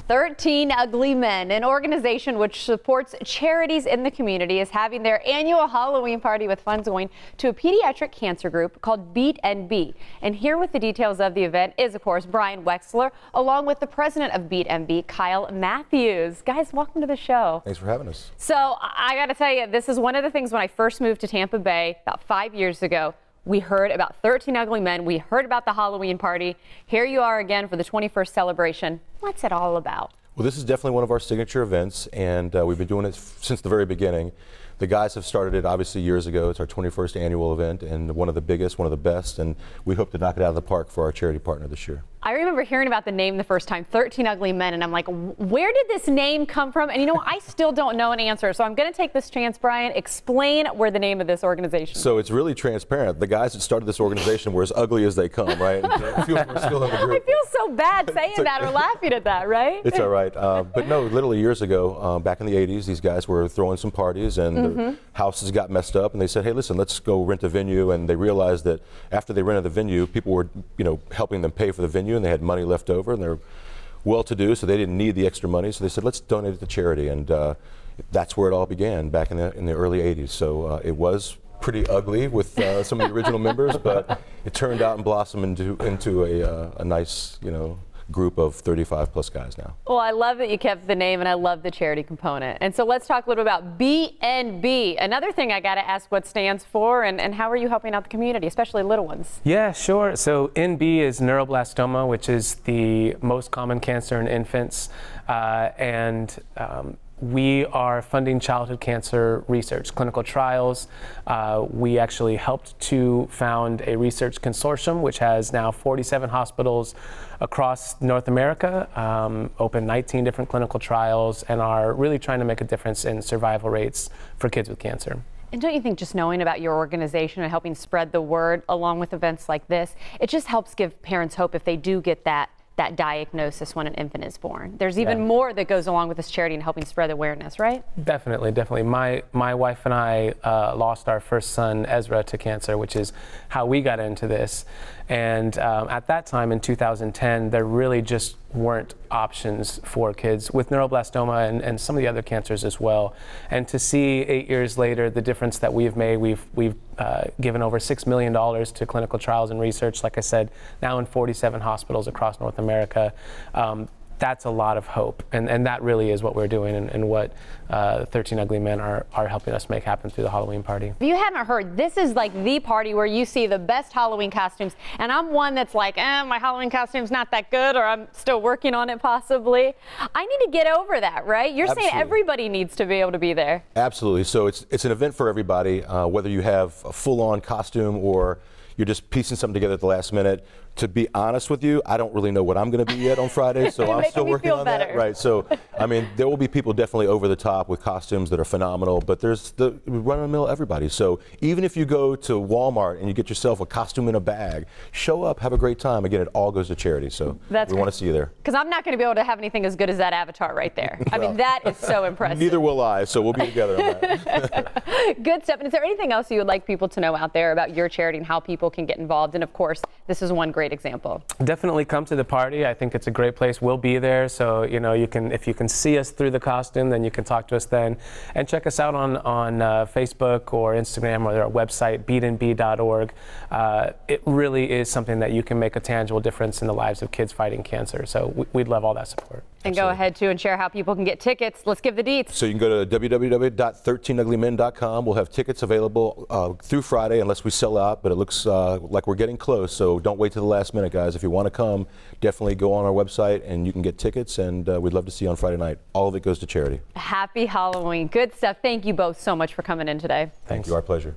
13 Ugly Men, an organization which supports charities in the community, is having their annual Halloween party with funds going to a pediatric cancer group called Beat and Be. And here with the details of the event is, of course, Brian Wexler, along with the president of Beat and Be, Kyle Matthews. Guys, welcome to the show. Thanks for having us. So I got to tell you, this is one of the things when I first moved to Tampa Bay about 5 years ago. We heard about 13 Ugly Men. We heard about the Halloween party. Here you are again for the 21st celebration. What's it all about? Well, this is definitely one of our signature events, and we've been doing it since the very beginning. The guys have started it obviously years ago. It's our 21st annual event and one of the biggest, one of the best, and we hope to knock it out of the park for our charity partner this year. I remember hearing about the name the first time, 13 Ugly Men, and I'm like, where did this name come from? And you know, I still don't know an answer, so I'm going to take this chance, Brian. Explain where the name of this organization. So it's really transparent. The guys that started this organization were as ugly as they come, right? We're still in the group. I feel so bad saying that or laughing at that, right? It's all right. But no, literally years ago, back in the 80s, these guys were throwing some parties and their houses got messed up, and they said, hey, listen, let's go rent a venue. And they realized that after they rented the venue, people were, helping them pay for the venue, and they had money left over, and they're well-to-do, so they didn't need the extra money. So they said, let's donate it to charity, and that's where it all began back in the early 80s. So it was pretty ugly with some of the original members, but it turned out and blossomed into a nice, group of 35 plus guys now. Well, I love that you kept the name, and I love the charity component. And so let's talk a little bit about B&B. Another thing I got to ask what stands for, and how are you helping out the community, especially little ones? Yeah, sure. So NB is neuroblastoma, which is the most common cancer in infants, we are funding childhood cancer research, clinical trials. We actually helped to found a research consortium, which has now 47 hospitals across North America, open 19 different clinical trials, and are really trying to make a difference in survival rates for kids with cancer. And don't you think just knowing about your organization and helping spread the word along with events like this, it just helps give parents hope if they do get that diagnosis when an infant is born? There's even more that goes along with this charity and helping spread awareness, right? Definitely, definitely. My wife and I lost our first son, Ezra, to cancer, which is how we got into this. And at that time in 2010, there really just weren't options for kids with neuroblastoma and some of the other cancers as well. And to see 8 years later the difference that we've made, we've given over $6 million to clinical trials and research, like I said, now in 47 hospitals across North America. That's a lot of hope, and that really is what we're doing, and what 13 Ugly Men are helping us make happen through the Halloween party. If you haven't heard, this is like the party where you see the best Halloween costumes, and I'm one that's like, my Halloween costume's not that good, or I'm still working on it possibly. I need to get over that, right? You're saying everybody needs to be able to be there. Absolutely. So it's an event for everybody, whether you have a full-on costume or you're just piecing something together at the last minute. To be honest with you, I don't really know what I'm going to be yet on Friday, so I'm still working on that. Right. So, I mean, there will be people definitely over the top with costumes that are phenomenal, but there's the run-of-the-mill everybody. So even if you go to Walmart and you get yourself a costume in a bag, show up, have a great time. Again, it all goes to charity, so we want to see you there. Because I'm not going to be able to have anything as good as that avatar right there. I mean, that is so impressive. Neither will I, so we'll be together on that. Good stuff. And is there anything else you would like people to know out there about your charity and how people can get involved? And of course, this is one great example. Definitely come to the party. I think it's a great place. We'll be there, so if you can see us through the costume, then you can talk to us then, and check us out on Facebook or Instagram or our website, beatandbe.org. It really is something that you can make a tangible difference in the lives of kids fighting cancer. So we'd love all that support. And go ahead too and share how people can get tickets. Let's give the deets. So you can go to www.13uglymen.com. We'll have tickets available through Friday unless we sell out, but it looks like we're getting close, so don't wait to the last minute, guys. If you want to come, definitely go on our website and you can get tickets, and we'd love to see you on Friday night. All of it goes to charity. Happy Halloween. Good stuff. Thank you both so much for coming in today. Thank you. Our pleasure.